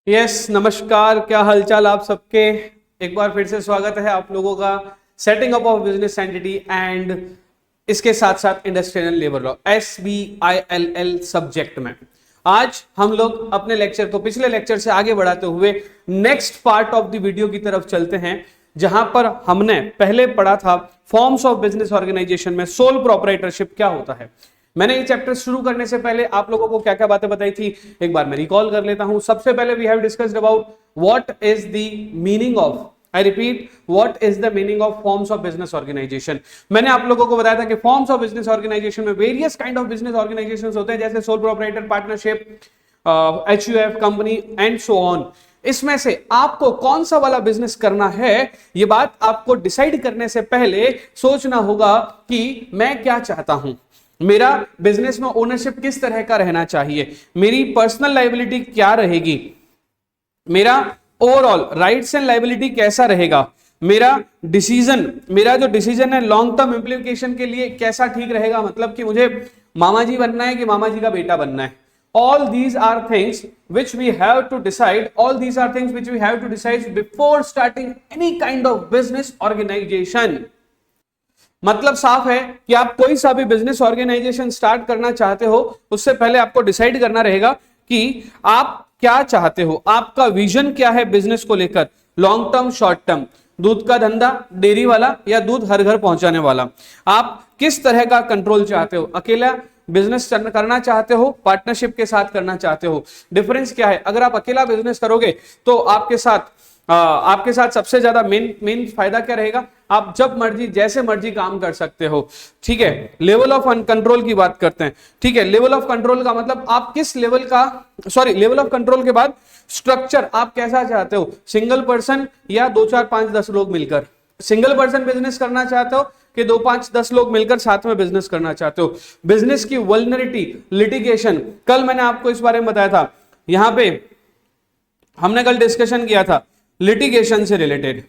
नमस्कार, क्या हालचाल आप सबके। एक बार फिर से स्वागत है आप लोगों का setting up of business entity and इसके साथ साथ industrial labour law SBILL subject में। आज हम लोग अपने लेक्चर को पिछले लेक्चर से आगे बढ़ाते हुए next part of the video की तरफ चलते हैं, जहां पर हमने पहले पढ़ा था फॉर्म्स ऑफ बिजनेस ऑर्गेनाइजेशन में सोल प्रोप्राइटरशिप क्या होता है। मैंने ये चैप्टर शुरू करने से पहले आप लोगों को क्या क्या बातें बताई थी, एक बार मैं रिकॉल कर लेता हूं। सबसे पहले we have discussed about what is the meaning of, I repeat, what is the meaning of forms of business organisation. मैंने आप लोगों को बताया था कि फॉर्म्स ऑफ बिजनेस ऑर्गेनाइजेशन में various kind of business organisations होते हैं, जैसे sole proprietor, partnership, HUF company and so on. इसमें से आपको कौन सा वाला बिजनेस करना है, ये बात आपको डिसाइड करने से पहले सोचना होगा कि मैं क्या चाहता हूं, मेरा बिजनेस में ओनरशिप किस तरह का रहना चाहिए, मेरी पर्सनल लायबिलिटी क्या रहेगी, मेरा ओवरऑल राइट्स एंड लायबिलिटी कैसा रहेगा, मेरा जो डिसीजन है लॉन्ग टर्म इंप्लीकेशन के लिए कैसा ठीक रहेगा, मतलब कि मुझे मामा जी बनना है कि मामा जी का बेटा बनना है। All these are things which we have to decide. All these are things which we have to decide before starting any kind of business organization. मतलब साफ है कि आप कोई सा भी बिजनेस ऑर्गेनाइजेशन स्टार्ट करना चाहते हो, उससे पहले आपको डिसाइड करना रहेगा कि आप क्या चाहते हो, आपका विजन क्या है बिजनेस को लेकर, लॉन्ग टर्म, शॉर्ट टर्म, दूध का धंधा, डेयरी वाला या दूध हर घर पहुंचाने वाला। आप किस तरह का कंट्रोल चाहते हो, अकेला बिजनेस करना चाहते हो, पार्टनरशिप के साथ करना चाहते हो। डिफरेंस क्या है, अगर आप अकेला बिजनेस करोगे तो आपके साथ सबसे ज्यादा मेन फायदा क्या रहेगा, आप जब मर्जी जैसे मर्जी काम कर सकते हो। ठीक है, लेवल ऑफ कंट्रोल की बात करते हैं। ठीक है, लेवल ऑफ कंट्रोल का मतलब आप किस लेवल ऑफ कंट्रोल के बाद स्ट्रक्चर आप कैसा चाहते हो, सिंगल पर्सन या 2 4 5 10 लोग मिलकर। सिंगल पर्सन बिजनेस करना चाहते हो कि 2 5 10 लोग मिलकर साथ में बिजनेस करना चाहते हो। बिजनेस की वल्नरेबिलिटी, लिटिगेशन, कल मैंने आपको इस बारे में बताया था, यहां पे हमने कल डिस्कशन किया था लिटिगेशन से रिलेटेड,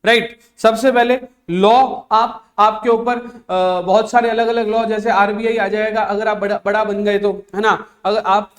राइट। सबसे पहले लॉ, आपके ऊपर बहुत सारे अलग अलग लॉ, जैसे RBI आ जाएगा अगर आप बड़ा बन गए तो, है ना। अगर आप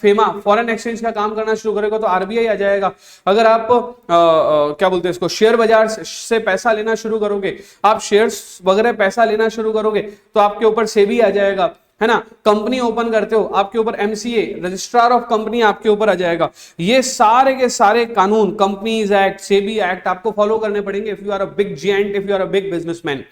फॉरेन एक्सचेंज का काम करना शुरू करेगा तो RBI आ जाएगा। अगर आप क्या बोलते हैं इसको, शेयर बाजार से पैसा लेना शुरू करोगे, आप शेयर्स वगैरह पैसा लेना शुरू करोगे तो आपके ऊपर सेबी आ जाएगा, है ना। कंपनी ओपन करते हो, आपके ऊपर MCA, रजिस्ट्रार ऑफ कंपनी आपके ऊपर आ जाएगा। ये सारे के सारे कानून, कंपनीज एक्ट, सेबी एक्ट आपको फॉलो करने पड़ेंगे if you are a big giant, if you are a big businessman.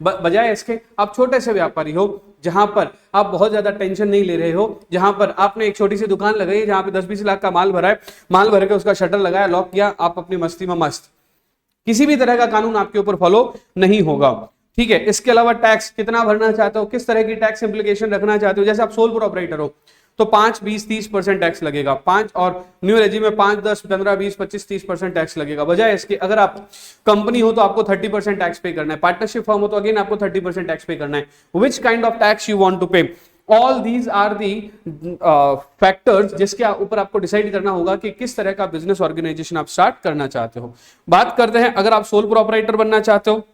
बजाय इसके आप छोटे से व्यापारी हो, जहां पर आप बहुत ज्यादा टेंशन नहीं ले रहे हो, जहां पर आपने एक छोटी सी दुकान लगाई है, जहां पे 10-20 लाख का माल भरा है, माल भर के उसका शटर लगाया, लॉक किया, आप अपनी मस्ती में मस्त, किसी भी तरह का कानून आपके ऊपर फॉलो नहीं होगा। ठीक है, इसके अलावा टैक्स कितना भरना चाहते हो, किस तरह की टैक्स इंप्लीकेशन रखना चाहते हो। जैसे आप सोल प्रोप्राइटर हो तो 5, 20, 30% टैक्स लगेगा, 5, और न्यू रेजी में 5, 10, 15, 20, 25, 30% टैक्स लगेगा। बजाय इसके अगर आप कंपनी हो तो आपको 30% टैक्स पे करना है, पार्टनरशिप फर्म हो तो अगेन आपको 30% टैक्स पे करना है। Which kind of tax you want to pay, all these are the factors जिसके ऊपर आपको डिसाइड करना होगा कि किस तरह का बिजनेस ऑर्गेनाइजेशन आप स्टार्ट करना चाहते हो। बात करते हैं अगर आप सोल प्रोप्राइटर बनना चाहते हो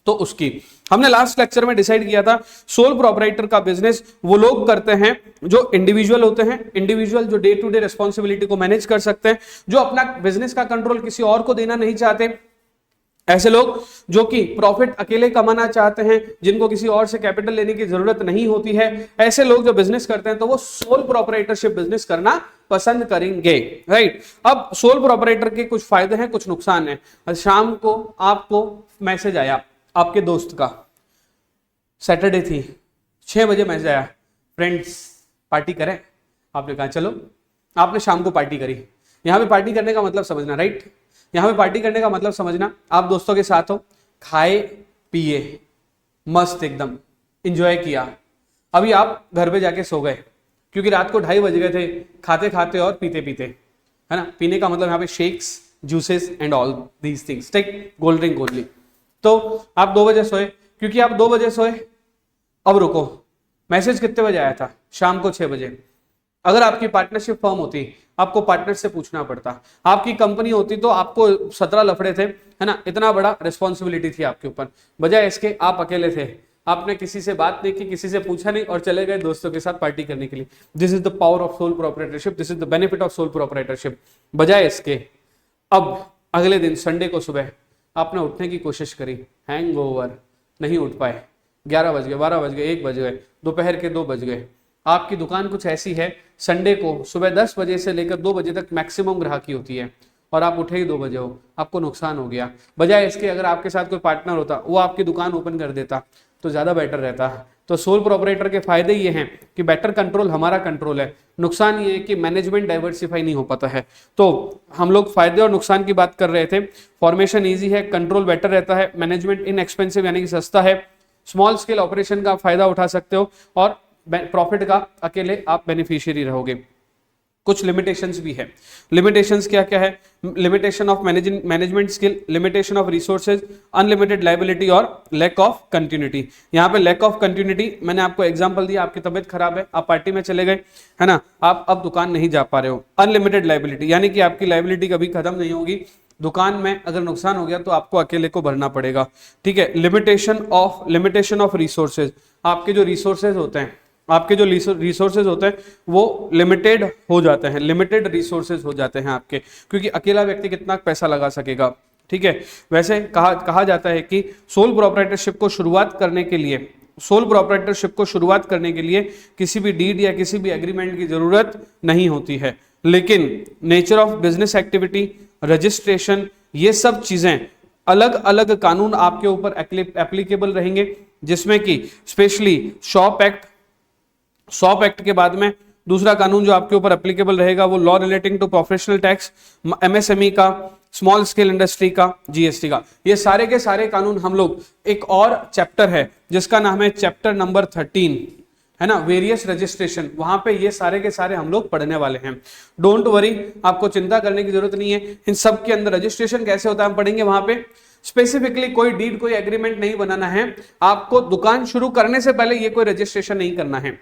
तो उसकी हमने लास्ट लेक्चर में डिसाइड किया था। सोल प्रोप्राइटर का बिजनेस वो लोग करते हैं जो इंडिविजुअल होते हैं, इंडिविजुअल जो डे टू डे रिस्पॉन्सिबिलिटी को मैनेज कर सकते हैं, जो अपना बिजनेस का कंट्रोल किसी और को देना नहीं चाहते। ऐसे लोग जो कि प्रॉफिट अकेले कमाना चाहते हैं, जिनको किसी और से कैपिटल लेने की जरूरत नहीं होती है, ऐसे लोग जो बिजनेस करते हैं तो वो सोल प्रोप्राइटरशिप बिजनेस करना पसंद करेंगे, राइट। अब सोल प्रोप्राइटर के कुछ फायदे हैं, कुछ नुकसान है। शाम को आपको मैसेज आया आपके दोस्त का, सैटरडे थी, 6 बजे मैसेज आया, फ्रेंड्स पार्टी करें। आपने कहा चलो, आपने शाम को पार्टी करी। यहां पे पार्टी करने का मतलब समझना, राइट। यहां पे पार्टी करने का मतलब समझना, आप दोस्तों के साथ हो, खाए पिए, मस्त एकदम एंजॉय किया। अभी आप घर पे जाके सो गए क्योंकि रात को 2:30 बज गए थे, खाते खाते और पीते पीते, है ना। पीने का मतलब यहाँ पे shakes, juices and all these things, take cold drink only. तो आप 2 बजे सोए, क्योंकि आप 2 बजे सोए, अब रुको, मैसेज कितने बजे आया था, शाम को 6 बजे। अगर आपकी पार्टनरशिप फर्म होती, आपको पार्टनर से पूछना पड़ता, आपकी कंपनी होती तो आपको 17 लफड़े थे, है ना, इतना बड़ा रिस्पॉन्सिबिलिटी थी आपके ऊपर। बजाय इसके आप अकेले थे, आपने किसी से बात नहीं की, किसी से पूछा नहीं और चले गए दोस्तों के साथ पार्टी करने के लिए। This is the power of sole proprietorship, this is the benefit of sole proprietorship. बजाय इसके अब अगले दिन संडे को सुबह आपने उठने की कोशिश करी, हैंगओवर, नहीं उठ पाए, 11 बज गए, 12 बज गए, 1 बज गए, दोपहर के 2 बज गए। आपकी दुकान कुछ ऐसी है, संडे को सुबह 10 बजे से लेकर 2 बजे तक मैक्सिमम ग्राहकी होती है और आप उठे ही 2 बजे हो, आपको नुकसान हो गया। बजाय इसके अगर आपके साथ कोई पार्टनर होता, वो आपकी दुकान ओपन कर देता तो ज़्यादा बेटर रहता। तो सोल प्रोपराइटर के फायदे ये हैं कि बेटर कंट्रोल हमारा कंट्रोल है, नुकसान ये है कि मैनेजमेंट डाइवर्सिफाई नहीं हो पाता है। तो हम लोग फायदे और नुकसान की बात कर रहे थे। फॉर्मेशन ईजी है, कंट्रोल बेटर रहता है, मैनेजमेंट इनएक्सपेंसिव यानी कि सस्ता है, स्मॉल स्केल ऑपरेशन का फायदा उठा सकते हो और प्रॉफिट का अकेले आप बेनिफिशियरी रहोगे। कुछ लिमिटेशंस भी है। लिमिटेशंस क्या क्या है? Limitation of management skill, limitation of resources, unlimited liability और लैक ऑफ कंटिन्यूटी। यहाँ पे लैक ऑफ कंटिन्यूटी मैंने आपको एग्जांपल दिया, आपकी तबीयत खराब है, आप पार्टी में चले गए, है ना, आप अब दुकान नहीं जा पा रहे हो। अनलिमिटेड लाइबिलिटी यानी कि आपकी लाइबिलिटी कभी खत्म नहीं होगी, दुकान में अगर नुकसान हो गया तो आपको अकेले को भरना पड़ेगा, ठीक है। लिमिटेशन ऑफ रिसोर्सेज, आपके जो रिसोर्सेज होते हैं, आपके जो रिसोर्सेज होते हैं वो लिमिटेड हो जाते हैं, लिमिटेड रिसोर्सेज हो जाते हैं आपके, क्योंकि अकेला व्यक्ति कितना पैसा लगा सकेगा, ठीक है। वैसे कहा जाता है कि सोल प्रोप्राइटरशिप को शुरुआत करने के लिए किसी भी डीड या किसी भी एग्रीमेंट की जरूरत नहीं होती है, लेकिन nature of business activity, registration, ये सब चीजें अलग अलग कानून आपके ऊपर एप्लीकेबल रहेंगे, जिसमें कि स्पेशली शॉप एक्ट के बाद में दूसरा कानून जो आपके ऊपर एप्लीकेबल रहेगा वो law relating to professional tax, MSME का, स्मॉल स्केल इंडस्ट्री का, जीएसटी का। ये सारे के सारे कानून हम लोग, एक और चैप्टर है जिसका नाम है चैप्टर नंबर 13, है ना, वेरियस रजिस्ट्रेशन, वहां पे ये सारे के सारे हम लोग पढ़ने वाले हैं। डोंट वरी, आपको चिंता करने की जरूरत नहीं है। इन सब के अंदर रजिस्ट्रेशन कैसे होता है हम पढ़ेंगे। वहां पे स्पेसिफिकली कोई डीड, कोई एग्रीमेंट नहीं बनाना है आपको। दुकान शुरू करने से पहले ये कोई रजिस्ट्रेशन नहीं करना है।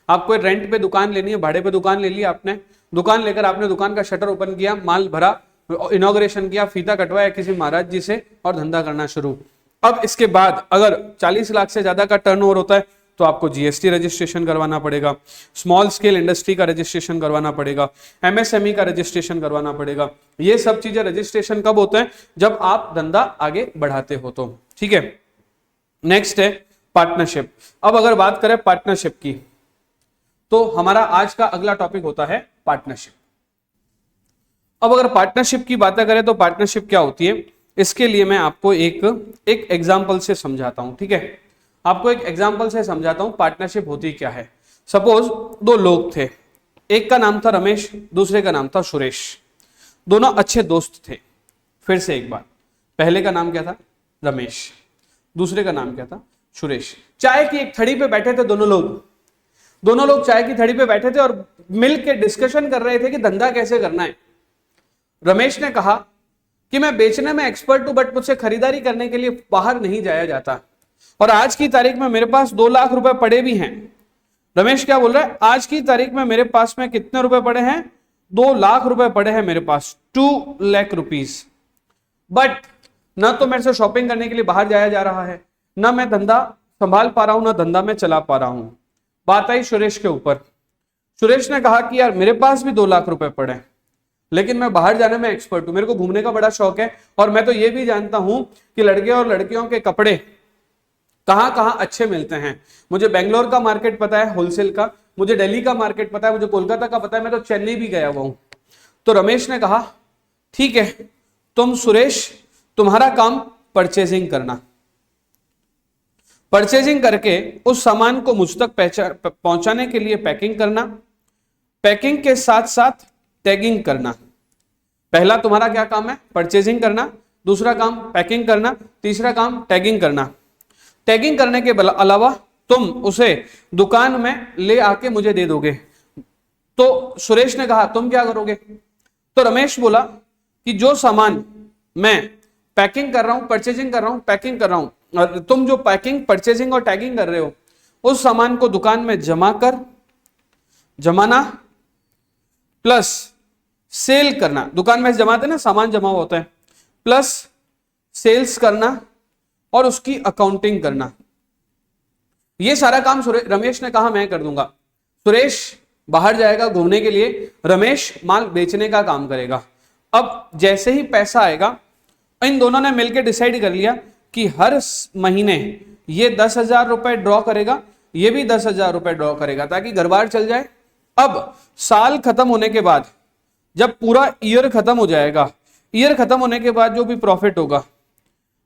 आपको रेंट पे दुकान लेनी है, भाड़े पे दुकान ले ली आपने, दुकान लेकर आपने दुकान का शटर ओपन किया, माल भरा, इनॉग्रेशन किया, फीता कटवाया किसी महाराज जी से और धंधा करना शुरू। अब इसके बाद अगर 40 लाख से ज्यादा का टर्नओवर होता है तो आपको जीएसटी रजिस्ट्रेशन करवाना पड़ेगा, स्मॉल स्केल इंडस्ट्री का रजिस्ट्रेशन करवाना पड़ेगा, एमएसएमई का रजिस्ट्रेशन करवाना पड़ेगा। ये सब चीजें रजिस्ट्रेशन कब होते हैं? जब आप धंधा आगे बढ़ाते हो तो, ठीक है। नेक्स्ट है पार्टनरशिप। अब अगर बात करें पार्टनरशिप की तो हमारा आज का अगला टॉपिक होता है पार्टनरशिप। अब अगर पार्टनरशिप की बातें करें तो पार्टनरशिप क्या होती है, इसके लिए मैं आपको एक एग्जांपल से समझाता हूं, ठीक है। आपको एक एग्जांपल से समझाता हूं पार्टनरशिप होती क्या है। सपोज 2 लोग थे, एक का नाम था रमेश, दूसरे का नाम था सुरेश। दोनों अच्छे दोस्त थे। फिर से एक बार, पहले का नाम क्या था? रमेश, दूसरे का नाम क्या था? सुरेश। चाय की एक थड़ी पे बैठे थे दोनों लोग चाय की थड़ी पे बैठे थे और मिल के डिस्कशन कर रहे थे कि धंधा कैसे करना है। रमेश ने कहा कि मैं बेचने में एक्सपर्ट हूं, बट मुझसे खरीदारी करने के लिए बाहर नहीं जाया जाता, और आज की तारीख में मेरे पास 2 लाख रुपए पड़े भी हैं। रमेश क्या बोल रहा है? आज की तारीख में मेरे पास में कितने रुपए पड़े हैं? 2 लाख रुपए पड़े हैं मेरे पास, 2 लाख रुपीस। बट ना तो मेरे से शॉपिंग करने के लिए बाहर जाया जा रहा है, ना मैं धंधा संभाल पा रहा हूं, ना धंधा में चला पा रहा हूं। बात आई सुरेश के ऊपर। सुरेश ने कहा कि यार मेरे पास भी 2 लाख रुपए पड़े हैं, लेकिन मैं बाहर जाने में एक्सपर्ट हूं, मेरे को घूमने का बड़ा शौक है, और मैं तो ये भी जानता हूं कि लड़के और लड़कियों के कपड़े कहां कहां अच्छे मिलते हैं। मुझे बेंगलोर का मार्केट पता है होलसेल का, मुझे दिल्ली का मार्केट पता है, मुझे कोलकाता का पता है, मैं तो चेन्नई भी गया हुआ हूं। तो रमेश ने कहा ठीक है, तुम सुरेश, तुम्हारा काम परचेजिंग करना, परचेजिंग करके उस सामान को मुझ तक पहुंचाने के लिए पैकिंग करना, पैकिंग के साथ साथ टैगिंग करना। पहला तुम्हारा क्या काम है? परचेजिंग करना, दूसरा काम पैकिंग करना, तीसरा काम टैगिंग करना। टैगिंग करने के अलावा तुम उसे दुकान में ले आके मुझे दे दोगे। तो सुरेश ने कहा तुम क्या करोगे? तो रमेश बोला कि जो सामान मैं पैकिंग कर रहा हूं, परचेजिंग कर रहा हूं, पैकिंग कर रहा हूं, और तुम जो पैकिंग, परचेजिंग और टैगिंग कर रहे हो, उस सामान को दुकान में जमाना प्लस सेल करना। दुकान में जमाते ना, सामान जमा होता है, प्लस सेल्स करना और उसकी अकाउंटिंग करना। ये सारा काम रमेश ने कहा मैं कर दूंगा। सुरेश बाहर जाएगा घूमने के लिए, रमेश माल बेचने का काम करेगा। अब जैसे ही पैसा आएगा, इन दोनों ने मिलकर डिसाइड कर लिया कि हर महीने ये 10,000 रुपए ड्रॉ करेगा, ये भी 10,000 रुपए ड्रॉ करेगा, ताकि घर बार चल जाए। अब साल खत्म होने के बाद, जब पूरा ईयर खत्म हो जाएगा, ईयर खत्म होने के बाद जो भी प्रॉफिट होगा,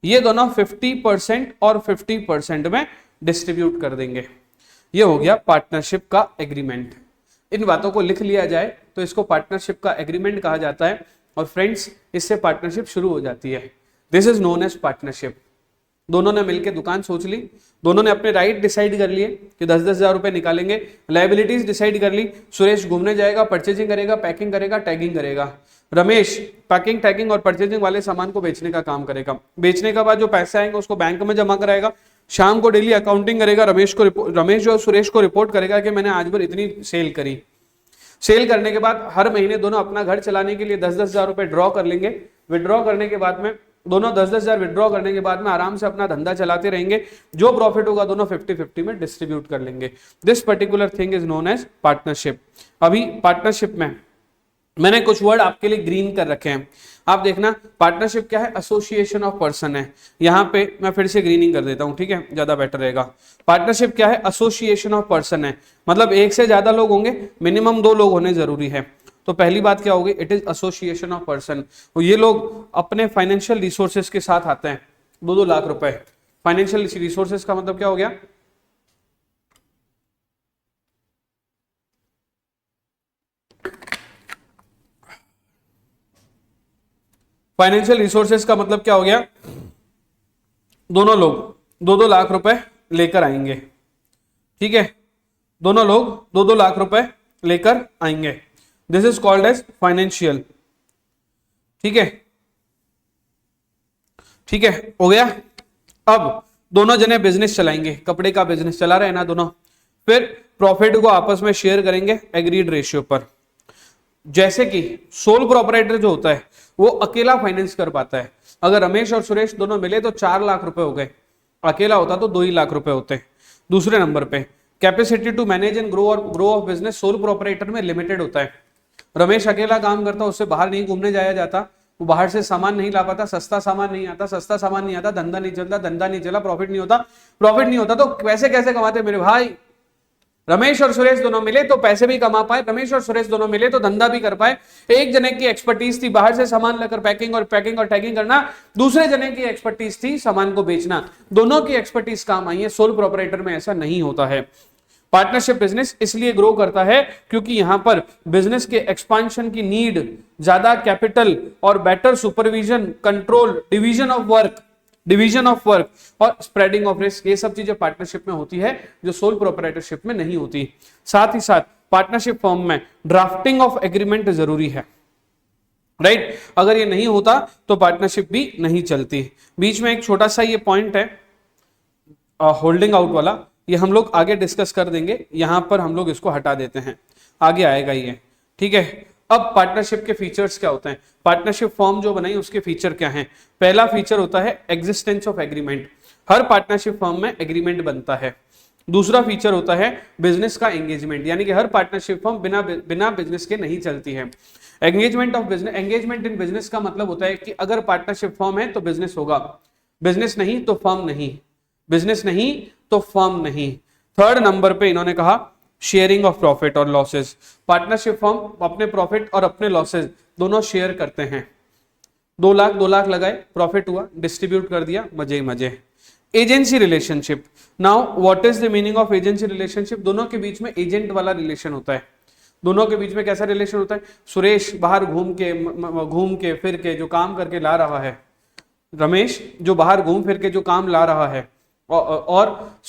ये दोनों 50% और 50% में डिस्ट्रीब्यूट कर देंगे। ये हो गया पार्टनरशिप का एग्रीमेंट। इन बातों को लिख लिया जाए तो इसको पार्टनरशिप का एग्रीमेंट कहा जाता है। और फ्रेंड्स, इससे पार्टनरशिप शुरू हो जाती है। This is known as partnership. दोनों ने मिलकर दुकान सोच ली, दोनों ने अपने राइट डिसाइड कर लिए कि 10,000 रुपए निकालेंगे, लायबिलिटीज डिसाइड कर ली। सुरेश घूमने जाएगा, परचेजिंग करेगा, पैकिंग करेगा, टैगिंग करेगा। रमेश पैकिंग, टैगिंग और परचेजिंग वाले सामान को बेचने का काम करेगा। बेचने के बाद जो पैसे आएंगे उसको बैंक में जमा कराएगा। शाम को डेली अकाउंटिंग करेगा। रमेश जो सुरेश को रिपोर्ट करेगा कि मैंने आज भर इतनी सेल करी। सेल करने के बाद हर महीने दोनों अपना घर चलाने के लिए 10,000 रुपए ड्रॉ कर लेंगे। विड्रॉ करने के बाद में दोनों 10,000 विड्रॉ करने के बाद में आराम से अपना धंधा चलाते रहेंगे। जो प्रॉफिट होगा दोनों 50-50 में डिस्ट्रीब्यूट कर लेंगे। This particular thing is known as partnership. अभी पार्टनरशिप में मैंने कुछ वर्ड आपके लिए ग्रीन कर रखे हैं, आप देखना। पार्टनरशिप क्या है? एसोसिएशन ऑफ पर्सन है। यहां पे मैं फिर से ग्रीनिंग कर देता हूं, ठीक है, ज्यादा बेटर रहेगा। पार्टनरशिप क्या है? एसोसिएशन ऑफ पर्सन है, मतलब एक से ज्यादा लोग होंगे, मिनिमम 2 लोग होने जरूरी है। तो पहली बात क्या होगी? It is association of person. ये लोग अपने फाइनेंशियल रिसोर्सेज के साथ आते हैं। 2-2 लाख रुपए फाइनेंशियल रिसोर्सेज का मतलब क्या हो गया? फाइनेंशियल रिसोर्सेज का मतलब क्या हो गया? दोनों लोग 2-2 लाख रुपए लेकर आएंगे, ठीक है। दोनों लोग 2-2 लाख रुपए लेकर आएंगे। This is called as financial, ठीक है, ठीक है, हो गया। अब दोनों जने बिजनेस चलाएंगे, कपड़े का बिजनेस चला रहे हैं ना दोनों। फिर प्रॉफिट को आपस में शेयर करेंगे एग्रीड रेशियो पर। जैसे कि सोल प्रोपराइटर जो होता है वो अकेला फाइनेंस कर पाता है। अगर रमेश और सुरेश दोनों मिले तो 4 लाख रुपए हो गए, अकेला होता तो 2 ही लाख रुपए होते। दूसरे नंबर पे capacity to manage and grow of business sole proprietor में लिमिटेड होता है। रमेश अकेला काम करता, उससे बाहर नहीं घूमने जाया जाता, वो बाहर से सामान नहीं ला पाता, सस्ता सामान नहीं आता, सस्ता सामान नहीं आता, धंधा नहीं चलता, धंधा नहीं चला, प्रॉफिट नहीं होता, प्रॉफिट नहीं होता तो पैसे कैसे कमाते मेरे भाई? रमेश और सुरेश दोनों मिले तो पैसे भी कमा पाए, रमेश और सुरेश दोनों मिले तो धंधा भी कर पाए। एक जने की एक्सपर्टीज थी बाहर से सामान लेकर पैकिंग और टैगिंग करना, दूसरे जने की एक्सपर्टीज थी सामान को बेचना। दोनों की एक्सपर्टीज काम आई है। सोल प्रोपराइटर में ऐसा नहीं होता है। पार्टनरशिप बिजनेस इसलिए ग्रो करता है क्योंकि यहां पर बिजनेस के एक्सपांशन की नीड, ज्यादा कैपिटल और better supervision, control, division of work और स्प्रेडिंग ऑफ रिस्क, ये सब चीजें पार्टनरशिप में होती है जो सोल प्रोपराइटरशिप में नहीं होती। साथ ही साथ पार्टनरशिप फर्म में ड्राफ्टिंग ऑफ एग्रीमेंट जरूरी है, राइट। अगर ये नहीं होता तो पार्टनरशिप भी नहीं चलती। बीच में एक छोटा सा ये पॉइंट है होल्डिंग आउट वाला, ये हम लोग आगे डिस्कस कर देंगे, यहां पर हम लोग इसको हटा देते हैं, आगे आएगा ये, ठीक है। अब पार्टनरशिप के फीचर्स क्या होते हैं? पार्टनरशिप फॉर्म जो बनाई उसके फीचर क्या हैं? पहला फीचर होता है existence of agreement. Her partnership form में एग्रीमेंट बनता है। दूसरा फीचर होता है बिजनेस का एंगेजमेंट, यानी कि हर पार्टनरशिप फॉर्म बिना बिजनेस के नहीं चलती है। एंगेजमेंट इन बिजनेस का मतलब होता है कि अगर पार्टनरशिप फॉर्म है तो बिजनेस होगा, बिजनेस नहीं तो फर्म नहीं, बिजनेस नहीं तो फर्म नहीं। थर्ड नंबर पे इन्होंने कहा शेयरिंग ऑफ प्रॉफिट और लॉसेस। पार्टनरशिप फर्म अपने प्रॉफिट और अपने लॉसेस दोनों शेयर करते हैं। 2 लाख लगाए, प्रॉफिट हुआ, डिस्ट्रीब्यूट कर दिया, मजे ही मजे। Agency relationship. Now what is the meaning of agency relationship? दोनों के बीच में एजेंट वाला रिलेशन होता है। दोनों के बीच में कैसा रिलेशन होता है? सुरेश बाहर घूम के फिर के जो काम करके ला रहा है, रमेश जो बाहर घूम फिर के जो काम ला रहा है, और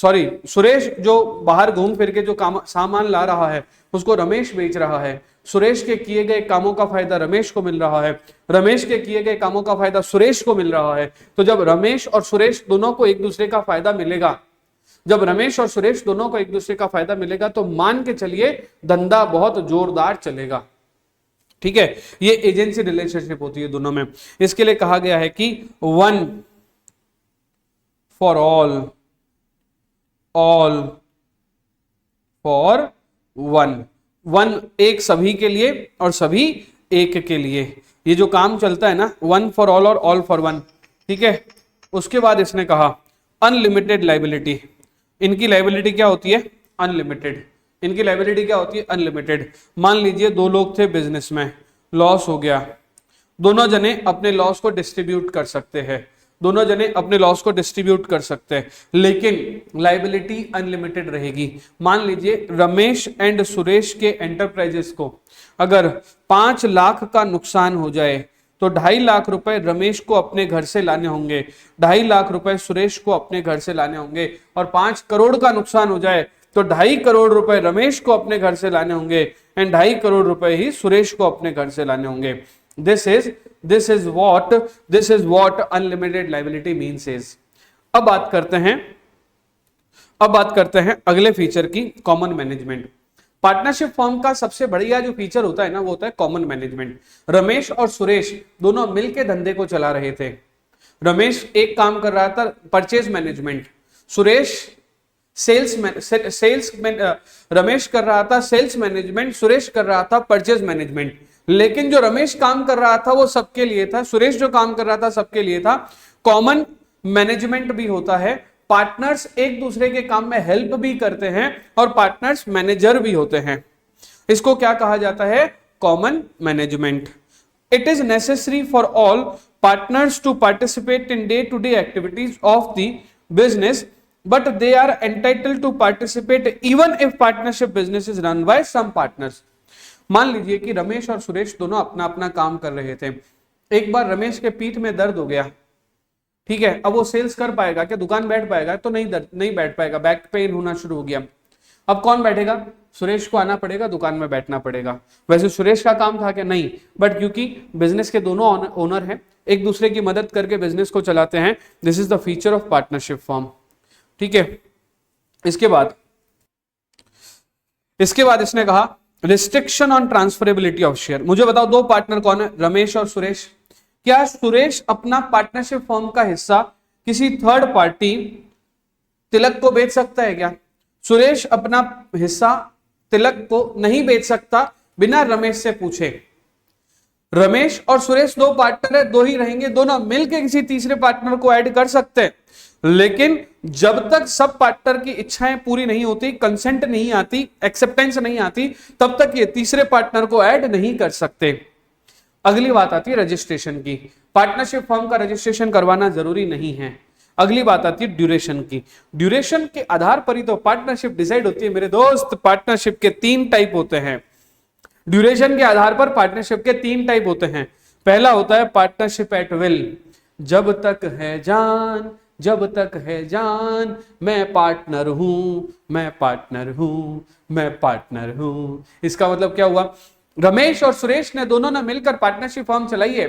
सुरेश जो बाहर घूम फिर के जो सामान ला रहा है उसको रमेश बेच रहा है। सुरेश के किए गए कामों का फायदा रमेश को मिल रहा है, रमेश के किए गए कामों का फायदा सुरेश को मिल रहा है। तो जब रमेश और सुरेश दोनों को एक दूसरे का फायदा मिलेगा, जब रमेश और सुरेश दोनों को एक दूसरे का फायदा मिलेगा तो मान के चलिए धंधा बहुत जोरदार चलेगा, ठीक है। ये एजेंसी रिलेशनशिप होती है दोनों में। इसके लिए कहा गया है कि one for all all for one, one एक सभी के लिए और सभी एक के लिए, ये जो काम चलता है ना, वन फॉर ऑल और ऑल फॉर वन, ठीक है। उसके बाद इसने कहा अनलिमिटेड लाइबिलिटी, इनकी लाइबिलिटी क्या होती है? अनलिमिटेड। इनकी लाइबिलिटी क्या होती है? अनलिमिटेड। मान लीजिए दो लोग थे बिजनेस में, लॉस हो गया, दोनों जने अपने लॉस को डिस्ट्रीब्यूट कर सकते हैं, दोनों जने अपने लॉस को डिस्ट्रीब्यूट कर सकते हैं, लेकिन लाइबिलिटी अनलिमिटेड रहेगी। मान लीजिए रमेश एंड सुरेश के एंटरप्राइजेस को अगर 5 लाख का नुकसान हो जाए तो 2.5 लाख रुपए रमेश को अपने घर से लाने होंगे, 2.5 लाख रुपए सुरेश को अपने घर से लाने होंगे, और 5 करोड़ का नुकसान हो जाए तो 2.5 करोड़ रुपए रमेश को अपने घर से लाने होंगे एंड 2.5 करोड़ रुपए ही सुरेश को अपने घर से लाने होंगे। This is what unlimited liability means is। अब बात करते हैं अगले फीचर की, कॉमन मैनेजमेंट। पार्टनरशिप फर्म का सबसे बढ़िया जो फीचर होता है ना, वो होता है कॉमन मैनेजमेंट। रमेश और सुरेश दोनों मिलकर धंधे को चला रहे थे। रमेश एक काम कर रहा था परचेज मैनेजमेंट, सुरेश रमेश कर रहा था सेल्स मैनेजमेंट, सुरेश कर रहा था परचेज मैनेजमेंट। लेकिन जो रमेश काम कर रहा था वो सबके लिए था, सुरेश जो काम कर रहा था सबके लिए था। कॉमन मैनेजमेंट भी होता है, पार्टनर्स एक दूसरे के काम में हेल्प भी करते हैं और पार्टनर्स मैनेजर भी होते हैं। इसको क्या कहा जाता है? Common management. It is necessary for all partners to participate in day to day activities of the business, but they are entitled to participate even if partnership business is run by some partners। मान लीजिए कि रमेश और सुरेश दोनों अपना अपना काम कर रहे थे। एक बार रमेश के पीठ में दर्द हो गया, ठीक है, अब वो सेल्स कर पाएगा क्या? दुकान बैठ पाएगा? तो नहीं बैठ पाएगा, बैक पेन होना शुरू हो गया। अब कौन बैठेगा? सुरेश को आना पड़ेगा, दुकान में बैठना पड़ेगा। वैसे सुरेश का काम था क्या? नहीं, बट क्योंकि बिजनेस के दोनों ओनर हैं, एक दूसरे की मदद करके बिजनेस को चलाते हैं। This is the feature of partnership firm, ठीक है। इसके बाद इसने कहा restriction on transferability of share. मुझे बताओ दो पार्टनर कौन है? रमेश और सुरेश। क्या सुरेश अपना पार्टनरशिप फर्म का हिस्सा किसी थर्ड पार्टी तिलक को बेच सकता है क्या? सुरेश अपना हिस्सा तिलक को नहीं बेच सकता बिना रमेश से पूछे। रमेश और सुरेश दो पार्टनर है, दो ही रहेंगे, दोनों मिलकर किसी तीसरे पार्टनर को ऐड कर सकते हैं, लेकिन जब तक सब पार्टनर की इच्छाएं पूरी नहीं होती, कंसेंट नहीं आती, एक्सेप्टेंस नहीं आती, तब तक ये तीसरे पार्टनर को ऐड नहीं कर सकते। अगली बात आती है रजिस्ट्रेशन की। पार्टनरशिप फर्म का रजिस्ट्रेशन करवाना जरूरी नहीं है। अगली बात आती है ड्यूरेशन की। ड्यूरेशन के आधार पर ही तो पार्टनरशिप डिसाइड होती है मेरे दोस्त। पार्टनरशिप के 3 टाइप होते हैं। ड्यूरेशन के आधार पर पार्टनरशिप के 3 टाइप होते हैं। पहला होता है पार्टनरशिप एट विल, जब तक है जान, जब तक है जान, मैं पार्टनर हूं, मैं पार्टनर हूं, मैं पार्टनर हूं। इसका मतलब क्या हुआ? रमेश और सुरेश ने दोनों ने मिलकर पार्टनरशिप फर्म चलाई है।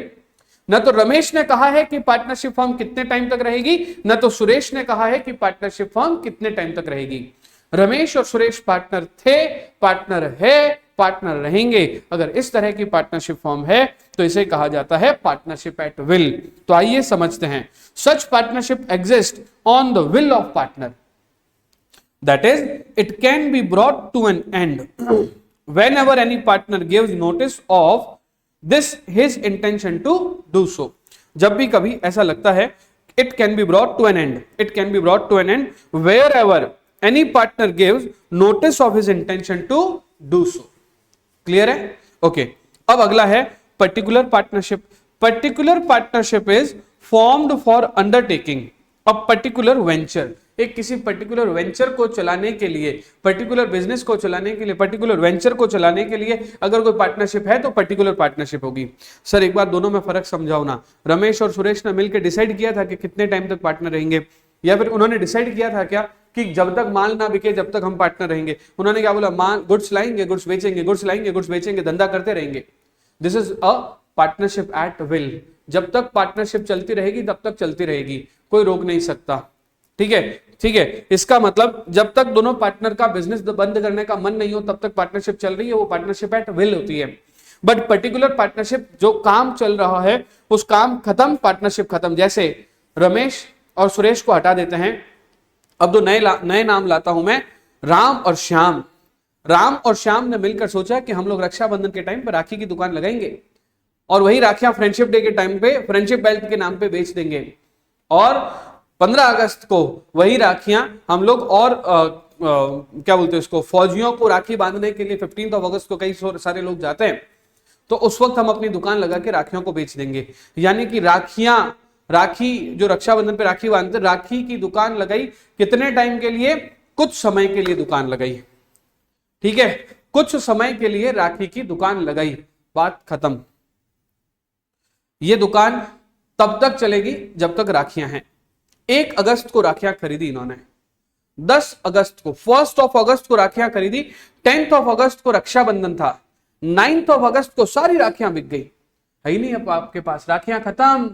न तो रमेश ने कहा है कि पार्टनरशिप फर्म कितने टाइम तक रहेगी, न तो सुरेश ने कहा है कि पार्टनरशिप फर्म कितने टाइम तक रहेगी। रमेश और सुरेश पार्टनर थे, पार्टनर है, पार्टनर रहेंगे। अगर इस तरह की पार्टनरशिप फर्म है तो इसे कहा जाता है पार्टनरशिप एट विल। तो आइए समझते हैं। Such partnership exist on the will of partner, that is it can be brought to an end whenever any partner gives notice of this his intention to do so। जब भी कभी ऐसा लगता है, it can be brought to an end, it can be brought to an end wherever any partner gives notice of his intention to do so। Clear है? Okay. अब अगला है particular partnership. Particular partnership is formed for undertaking a particular venture. एक किसी particular venture को चलाने के लिए, पर्टिकुलर बिजनेस को चलाने के लिए, पर्टिकुलर वेंचर को चलाने के लिए अगर कोई पार्टनरशिप है तो पर्टिकुलर पार्टनरशिप होगी। सर एक बार दोनों में फर्क समझाओ ना। रमेश और सुरेश ने मिलकर डिसाइड किया था कि कितने टाइम तक पार्टनर रहेंगे, या फिर उन्होंने डिसाइड किया था क्या कि जब तक माल ना बिके जब तक हम पार्टनर रहेंगे? उन्होंने क्या बोला? माल गुड्स लाएंगे, गुड्स बेचेंगे, गुड्स लाएंगे, गुड्स बेचेंगे, धंधा करते रहेंगे। This is a partnership at will. जब तक पार्टनरशिप चलती रहेगी तब तक चलती रहेगी, कोई रोक नहीं सकता। ठीक है, ठीक है। इसका मतलब जब तक दोनों पार्टनर का बिजनेस बंद करने का मन नहीं हो तब तक पार्टनरशिप चल रही है, वो पार्टनरशिप एट विल होती है। बट पर्टिकुलर पार्टनरशिप, जो काम चल रहा है उस काम खत्म, पार्टनरशिप खत्म। जैसे रमेश और सुरेश को हटा देते हैं, अब दो नए नाम लाता हूं मैं, राम और श्याम। राम और श्याम ने मिलकर सोचा कि हम लोग रक्षाबंधन के टाइम पर राखी की दुकान लगाएंगे और वही राखियां फ्रेंडशिप डे के टाइम पे फ्रेंडशिप बेल्ट के नाम पे बेच देंगे, और 15 अगस्त को वही राखियां हम लोग और क्या बोलते हैं उसको, फौजियों को राखी बांधने के लिए 15 अगस्त को कई सारे लोग जाते हैं, तो उस वक्त हम अपनी दुकान लगा के राखियों को बेच देंगे। यानी कि राखी जो रक्षाबंधन पे राखी बांधते, राखी की दुकान लगाई कितने टाइम के लिए? कुछ समय के लिए दुकान लगाई, ठीक है, कुछ समय के लिए राखी की दुकान लगाई, बात खत्म। ये दुकान तब तक चलेगी जब तक राखियां हैं। 1 अगस्त को राखियां खरीदी इन्होंने, 10 अगस्त को, 1 अगस्त को राखियां खरीदी, 10 अगस्त को रक्षाबंधन था, 9 अगस्त को सारी राखियां बिक गई, है ही नहीं अब आपके पास, राखियां खत्म,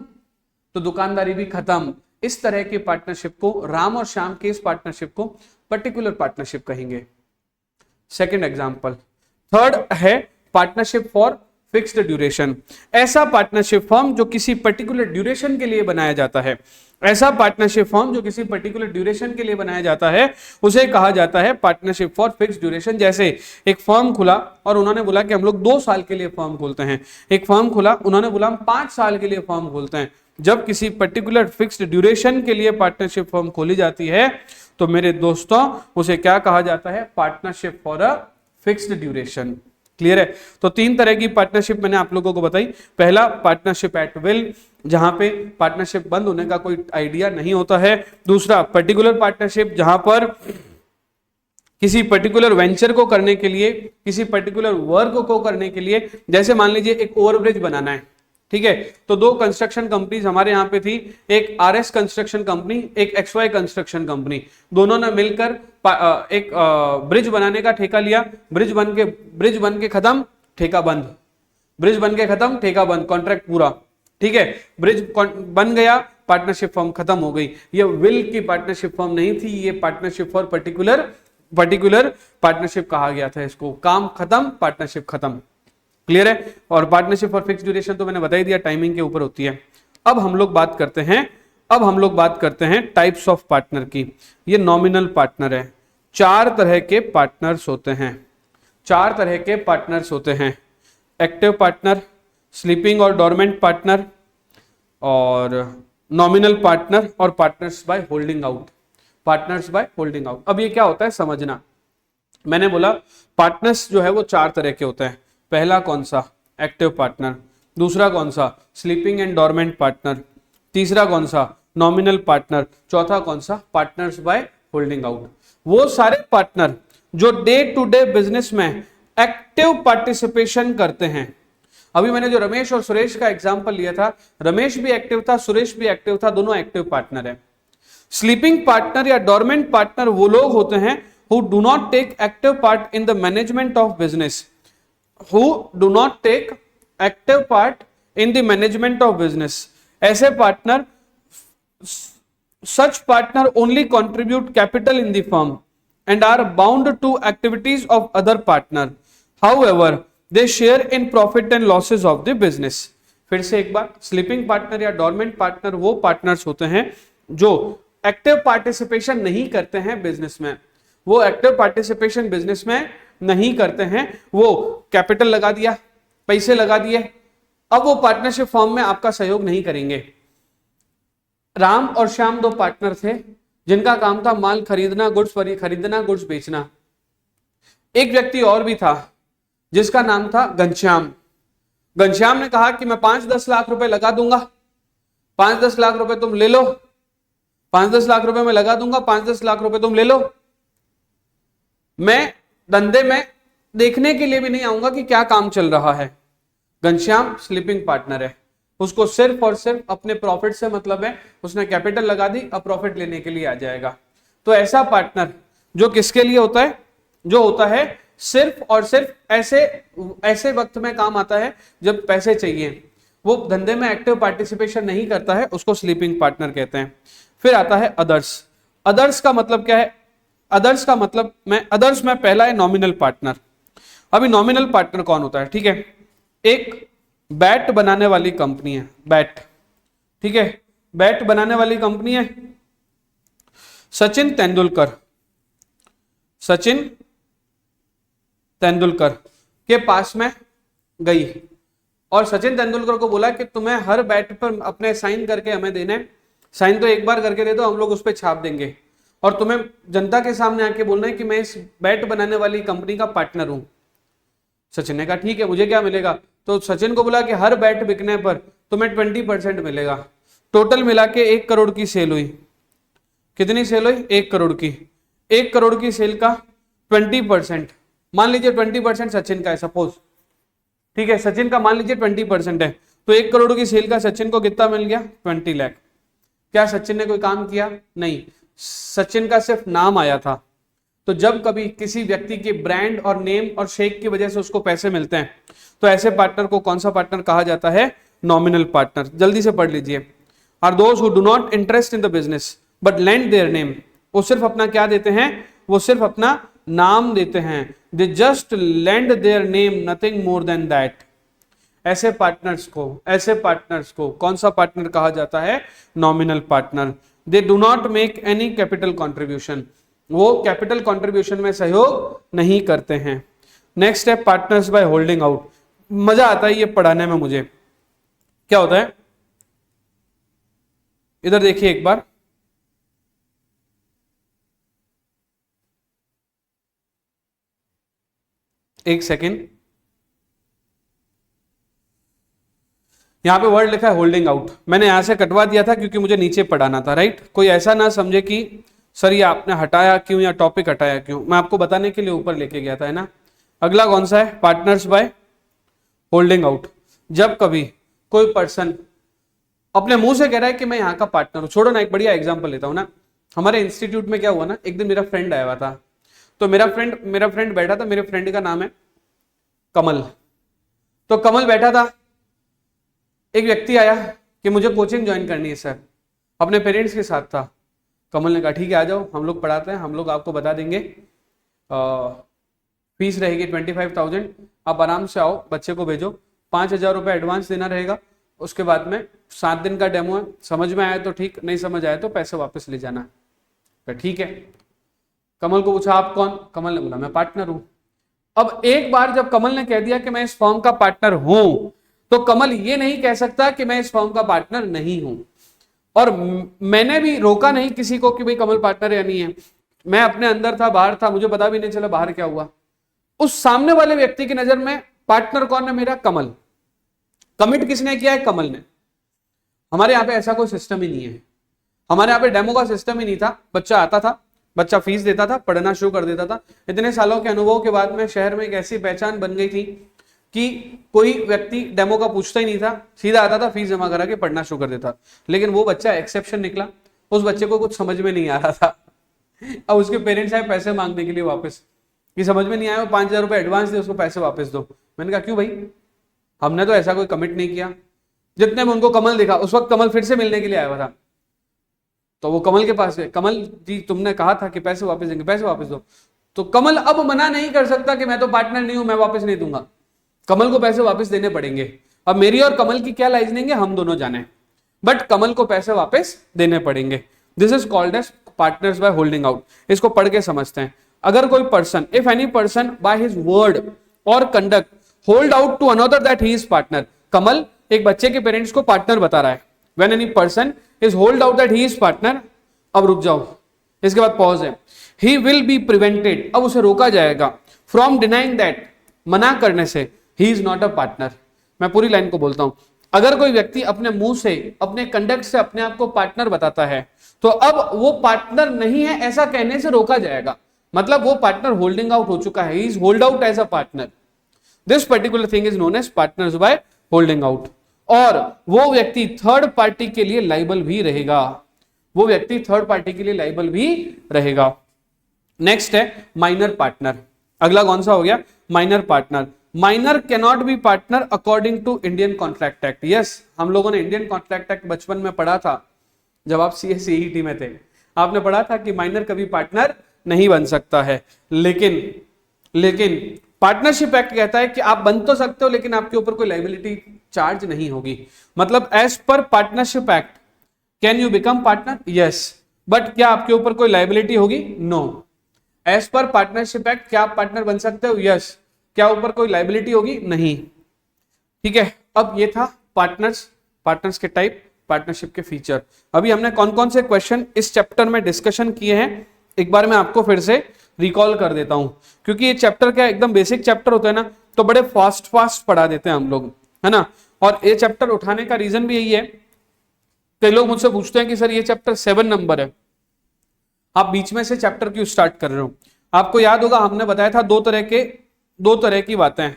तो दुकानदारी भी खत्म। इस तरह की पार्टनरशिप को, राम और श्याम के इस पार्टनरशिप को पर्टिकुलर पार्टनरशिप कहेंगे। सेकंड एग्जांपल, थर्ड है पार्टनरशिप फॉर फिक्स्ड ड्यूरेशन। ऐसा पार्टनरशिप फॉर्म जो किसी पर्टिकुलर ड्यूरेशन के लिए बनाया जाता है, ऐसा पार्टनरशिप फॉर्म जो किसी पर्टिकुलर ड्यूरेशन के लिए बनाया जाता है, उसे कहा जाता है पार्टनरशिप फॉर फिक्स्ड ड्यूरेशन। जैसे एक फर्म खुला और उन्होंने बोला कि हम लोग 2 साल के लिए फर्म खोलते हैं, एक फर्म खुला उन्होंने बोला हम 5 साल के लिए फर्म खोलते हैं। जब किसी पर्टिकुलर फिक्स्ड ड्यूरेशन के लिए पार्टनरशिप फर्म खोली जाती है तो मेरे दोस्तों उसे क्या कहा जाता है? Partnership for a fixed duration. Clear है? तो 3 तरह की पार्टनरशिप मैंने आप लोगों को बताई। पहला पार्टनरशिप एट विल, जहां पे पार्टनरशिप बंद होने का कोई आइडिया नहीं होता है। दूसरा पर्टिकुलर पार्टनरशिप, जहां पर किसी पर्टिकुलर वेंचर को करने के लिए, किसी पर्टिकुलर वर्क को करने के लिए, जैसे मान लीजिए एक ओवरब्रिज बनाना है, ठीक है, तो 2 कंस्ट्रक्शन कंपनीज हमारे यहाँ पे थी, एक आरएस कंस्ट्रक्शन कंपनी, एक एक्सवाई कंस्ट्रक्शन कंपनी, दोनों ने मिलकर एक ब्रिज बनाने का ठेका लिया। ब्रिज बन के खत्म, ठेका बंद, ब्रिज बन के खत्म, ठेका बंद, कॉन्ट्रैक्ट पूरा, ठीक है, ब्रिज बन गया, पार्टनरशिप फॉर्म खत्म हो गई। ये विल की पार्टनरशिप फॉर्म नहीं थी, ये पार्टनरशिप फॉर पर्टिकुलर पार्टनरशिप कहा गया था इसको। काम खत्म, पार्टनरशिप खत्म। क्लियर है? और पार्टनरशिप फॉर फिक्स्ड ड्यूरेशन तो मैंने बता ही दिया, टाइमिंग के ऊपर होती है। अब हम लोग बात करते हैं टाइप्स ऑफ पार्टनर की। ये नॉमिनल पार्टनर है। 4 तरह के पार्टनर्स होते हैं, 4 तरह के पार्टनर्स होते हैं। एक्टिव पार्टनर, स्लीपिंग और डोरमेंट पार्टनर, और नॉमिनल पार्टनर, और partners by holding out. Partners by holding out. अब ये क्या होता है समझना। मैंने बोला पार्टनर्स जो है वो 4 तरह के होते हैं। पहला कौन सा? Active partner. दूसरा कौन सा? Sleeping and dormant partner. तीसरा कौन सा? Nominal partner. चौथा कौन सा? Partners by holding out. वो सारे पार्टनर जो डे टू डे बिजनेस में एक्टिव पार्टिसिपेशन करते हैं। अभी मैंने जो रमेश और सुरेश का एग्जांपल लिया था, रमेश भी एक्टिव था, सुरेश भी एक्टिव था, दोनों एक्टिव पार्टनर है। स्लीपिंग पार्टनर या डोरमेंट पार्टनर वो लोग होते हैं who do not take active part in the management of business, who do not take active part in the management of business. ऐसे partner, such partner only contribute capital in the firm and are bound to activities of other partner. However, they share in profit and losses of the business. फिर से एक बार, sleeping partner या dormant partner वो partners होते हैं जो active participation नहीं करते हैं बिजनेस में। वो एक्टिव पार्टिसिपेशन बिजनेस में नहीं करते हैं, वो कैपिटल लगा दिया, पैसे लगा दिए, अब वो पार्टनरशिप फॉर्म में आपका सहयोग नहीं करेंगे। राम और श्याम 2 पार्टनर थे जिनका काम था माल खरीदना, गुड्स बेचना। एक व्यक्ति और भी था जिसका नाम था घनश्याम। घनश्याम ने कहा कि मैं 5-10 लाख रुपए लगा दूंगा, 5-10 लाख रुपए तुम ले लो, 5-10 लाख रुपए मैं लगा दूंगा, 5-10 लाख रुपए तुम ले लो। मैं धंधे में देखने के लिए भी नहीं आऊंगा कि क्या काम चल रहा है। घनश्याम स्लीपिंग पार्टनर है, उसको सिर्फ और सिर्फ अपने प्रॉफिट से मतलब है। उसने कैपिटल लगा दी, अब प्रॉफिट लेने के लिए आ जाएगा। तो ऐसा पार्टनर जो किसके लिए होता है? जो होता है सिर्फ और सिर्फ ऐसे वक्त में काम आता है जब पैसे चाहिए, वो धंधे में एक्टिव पार्टिसिपेशन नहीं करता है, उसको स्लीपिंग पार्टनर कहते हैं। फिर आता है अदर्स। अदर्स का मतलब क्या है? अदर्स का मतलब अदर्स में पहला है नॉमिनल पार्टनर। अभी नॉमिनल पार्टनर कौन होता है? ठीक है, एक बैट बनाने वाली कंपनी है, बैट, ठीक है, बैट बनाने वाली कंपनी है। सचिन तेंदुलकर के पास में गई और सचिन तेंदुलकर को बोला कि तुम्हें हर बैट पर अपने साइन करके हमें देना है, साइन तो एक बार करके दे दो, हम लोग उस पर छाप देंगे और तुम्हें जनता के सामने आके बोलना है कि मैं इस बैट बनाने वाली कंपनी का पार्टनर हूं। सचिन ने कहा ठीक है, मुझे क्या मिलेगा? तो सचिन को बोला कि हर बैट बिकने पर तुम्हें 20% मिलेगा। टोटल मिला के 1 करोड़ की सेल हुई। कितनी सेल हुई? 1 करोड़ की। 1 करोड़ की सेल का 20%, मान लीजिए 20% सचिन का है सपोज, ठीक है, सचिन का मान लीजिए 20% है, तो 1 करोड़ की सेल का सचिन को कितना मिल गया? 20 लाख। क्या सचिन ने कोई काम किया? नहीं, सचिन का सिर्फ नाम आया था। तो जब कभी किसी व्यक्ति के ब्रांड और नेम और शेक की वजह से उसको पैसे मिलते हैं तो ऐसे पार्टनर को कौन सा पार्टनर कहा जाता है? Nominal partner. जल्दी से पढ़ लीजिए। Are those who do not interest in the business but lend their name. वो सिर्फ अपना क्या देते हैं? वो सिर्फ अपना नाम देते हैं। They just lend their name, nothing more than that. ऐसे पार्टनर्स को कौन सा पार्टनर कहा जाता है? Nominal partner. They do not make any capital contribution. वो कैपिटल कॉन्ट्रीब्यूशन में सहयोग नहीं करते हैं। नेक्स्ट है पार्टनर्स बाय होल्डिंग आउट। मजा आता है ये पढ़ाने में मुझे। क्या होता है? इधर देखिए एक बार, एक सेकेंड, यहां पे वर्ड लिखा है होल्डिंग आउट। मैंने यहां से कटवा दिया था क्योंकि मुझे नीचे पढ़ाना था, राइट? कोई ऐसा ना समझे कि सर ये आपने हटाया क्यों या टॉपिक हटाया क्यों। मैं आपको बताने के लिए ऊपर लेके गया था, है ना। अगला कौन सा है? Partners by holding out. जब कभी कोई पर्सन अपने मुंह से कह रहा है कि मैं यहाँ का पार्टनर हूं। छोड़ो ना, एक बढ़िया एग्जांपल लेता हूं ना। हमारे इंस्टीट्यूट में क्या हुआ ना, एक दिन मेरा फ्रेंड आया हुआ था। तो मेरा फ्रेंड बैठा था। मेरे फ्रेंड का नाम है कमल। तो कमल बैठा था, एक व्यक्ति आया कि मुझे कोचिंग ज्वाइन करनी है सर, अपने पेरेंट्स के साथ था। कमल ने कहा ठीक है आ जाओ, हम लोग पढ़ाते हैं, हम लोग आपको बता देंगे, फीस रहेगी 25,000, आप आराम से आओ, बच्चे को भेजो, 5,000 रुपये एडवांस देना रहेगा। उसके बाद में 7 दिन का डेमो है, समझ में आया तो ठीक, नहीं समझ आया तो पैसे वापस ले जाना। ठीक है। कमल को पूछा आप कौन? कमल ने बोला मैं पार्टनर हूं। अब एक बार जब कमल ने कह दिया कि मैं इस फर्म का पार्टनर हूं, तो कमल ये नहीं कह सकता कि मैं इस फर्म का पार्टनर नहीं हूं। और मैंने भी रोका नहीं किसी को कि भाई कमल पार्टनर या नहीं है। मैं अपने अंदर था, बाहर था, मुझे पता भी नहीं चला बाहर क्या हुआ। उस सामने वाले व्यक्ति की नजर में पार्टनर कौन है? मेरा कमल। कमिट किसने किया है? कमल ने। हमारे यहाँ पे ऐसा कोई सिस्टम ही नहीं है। हमारे यहाँ पे डेमो का सिस्टम ही नहीं था। बच्चा आता था, बच्चा फीस देता था, पढ़ना शुरू कर देता था। इतने सालों के अनुभव के बाद में शहर में एक ऐसी पहचान बन गई थी कि कोई व्यक्ति डेमो का पूछता ही नहीं था, सीधा आता था, फीस जमा करा के पढ़ना शुरू कर देता। लेकिन वो बच्चा एक्सेप्शन निकला। उस बच्चे को कुछ समझ में नहीं आ रहा था। अब उसके पेरेंट्स आए पैसे मांगने के लिए वापस, कि समझ में नहीं आया, 5,000 रुपए एडवांस दे, उसको पैसे वापस दो। मैंने कहा क्यों भाई, हमने तो ऐसा कोई कमिट नहीं किया। जितने में उनको कमल दिखा, उस वक्त कमल फिर से मिलने के लिए आया हुआ था। तो वो कमल के पास गए, कमल जी तुमने कहा था कि पैसे वापस देंगे, पैसे वापस दो। तो कमल अब मना नहीं कर सकता कि मैं तो पार्टनर नहीं हूं, मैं वापस नहीं दूंगा। कमल को पैसे वापस देने पड़ेंगे। अब मेरी और कमल की क्या लाइजनिंग है हम दोनों जाने, बट कमल को पैसे वापस देने पड़ेंगे। This is called as partners by holding out. इसको पढ़ के समझते हैं। अगर कोई person, if any person by his word और conduct hold out to another that he is partner. Kamal एक बच्चे के पेरेंट्स को पार्टनर बता रहा है। When any person is hold out that he is partner, अब रुक जाओ, इसके बाद पॉज है। ही विल बी प्रिवेंटेड, अब उसे रोका जाएगा, फ्रॉम डिनाइंग दैट, मना करने से, he is not a partner. मैं पूरी लाइन को बोलता हूं। अगर कोई व्यक्ति अपने मुंह से, अपने कंडक्ट से अपने आप को पार्टनर बताता है, तो अब वो पार्टनर नहीं है ऐसा कहने से रोका जाएगा। मतलब वो पार्टनर होल्डिंग आउट हो चुका है, he is hold out as a partner. This particular thing is known as partners by holding out. और वो व्यक्ति थर्ड पार्टी के लिए लाइबल भी रहेगा। वो व्यक्ति थर्ड पार्टी के लिए लाइबल भी रहेगा। नेक्स्ट है माइनर पार्टनर। अगला कौन सा हो गया? Minor partner. Minor can not be partner according to Indian contract act. Yes, हम लोगों ने इंडियन कॉन्ट्रैक्ट एक्ट बचपन में पढ़ा था जब आप CSET में थे। आपने पढ़ा था कि माइनर कभी पार्टनर नहीं बन सकता है। लेकिन पार्टनरशिप एक्ट कहता है कि आप बन तो सकते हो लेकिन आपके ऊपर कोई लाइबिलिटी चार्ज नहीं होगी। मतलब as per partnership act can you become partner? Yes, but क्या आपके ऊपर कोई लाइबिलिटी होगी? No. As per partnership act क्या आप पार्टनर बन सकते हो? यस। क्या ऊपर कोई लाइबिलिटी होगी? नहीं। ठीक है, अब ये था पार्टनर्स के टाइप, पार्टनरशिप के फीचर। अभी हमने कौन कौन से क्वेश्चन इस चैप्टर में डिस्कशन किए हैं, एक बार मैं आपको फिर से रिकॉल कर देता हूं, क्योंकि ये चैप्टर क्या एकदम बेसिक चैप्टर होता है ना, तो बड़े फास्ट पढ़ा देते हैं हम लोग, है ना। और ये चैप्टर उठाने का रीजन भी यही है, कई लोग मुझसे पूछते हैं कि सर ये चैप्टर 7 नंबर है, आप बीच में से चैप्टर क्यों स्टार्ट कर रहे हो? आपको याद होगा हमने बताया था दो तरह की बातें हैं,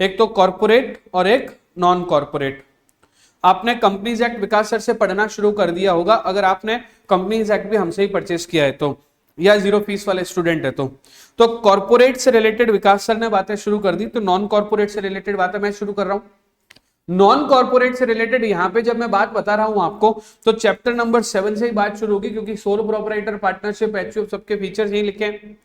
एक तो कॉर्पोरेट और एक नॉन कॉर्पोरेट। आपने कंपनीज एक्ट विकास सर से पढ़ना शुरू कर दिया होगा, अगर आपने कंपनीज एक्ट भी हमसे ही परचेस किया है तो, या जीरो फीस वाले स्टूडेंट है तो कॉर्पोरेट से रिलेटेड विकास सर ने बातें शुरू कर दी, तो नॉन कॉर्पोरेट से रिलेटेड बातें मैं शुरू कर रहा हूं। नॉन कॉर्पोरेट से रिलेटेड यहां पे जब मैं बात बता रहा हूं आपको, तो चैप्टर नंबर 7 से ही बात शुरू होगी, क्योंकि सोल प्रोपराइटर, पार्टनरशिप, एचयूएफ सबके फीचर्स यही लिखे हैं।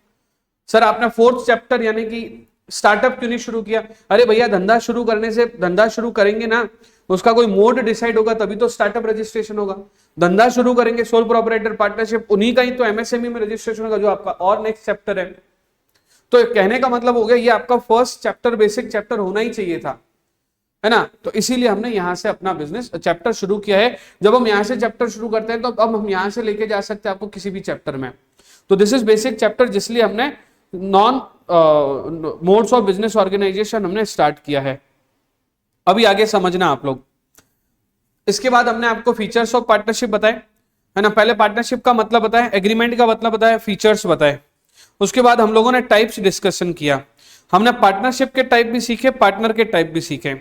सर आपने 4th चैप्टर यानी कि स्टार्टअप क्यों नहीं शुरू किया? अरे भैया धंधा शुरू करने से, धंधा शुरू करेंगे ना, उसका कोई मोड डिसाइड होगा तभी तो स्टार्टअप रजिस्ट्रेशन होगा। धंधा शुरू करेंगे सोल प्रोपराइटर, पार्टनरशिप, उन्हीं का ही तो एमएसएमई में रजिस्ट्रेशन होगा, जो आपका और नेक्स्ट चैप्टर है। तो कहने का मतलब हो गया ये आपका फर्स्ट चैप्टर, बेसिक चैप्टर होना ही चाहिए था, है ना। तो इसीलिए हमने यहां से अपना बिजनेस चैप्टर शुरू किया है। जब हम यहां से चैप्टर शुरू करते हैं तो अब हम यहां से लेके जा सकते हैं आपको किसी भी चैप्टर में। तो दिस इज बेसिक चैप्टर, जिसलिए हमने non modes of business organisation हमने स्टार्ट किया है। अभी आगे समझना आप लोग। इसके बाद हमने आपको फीचर्स ऑफ पार्टनरशिप बताए, है ना। पहले पार्टनरशिप का मतलब बताया, एग्रीमेंट का मतलब बताया, फीचर्स बताए। उसके बाद हम लोगों ने टाइप्स डिस्कशन किया, हमने पार्टनरशिप के टाइप भी सीखे, पार्टनर के टाइप भी सीखे।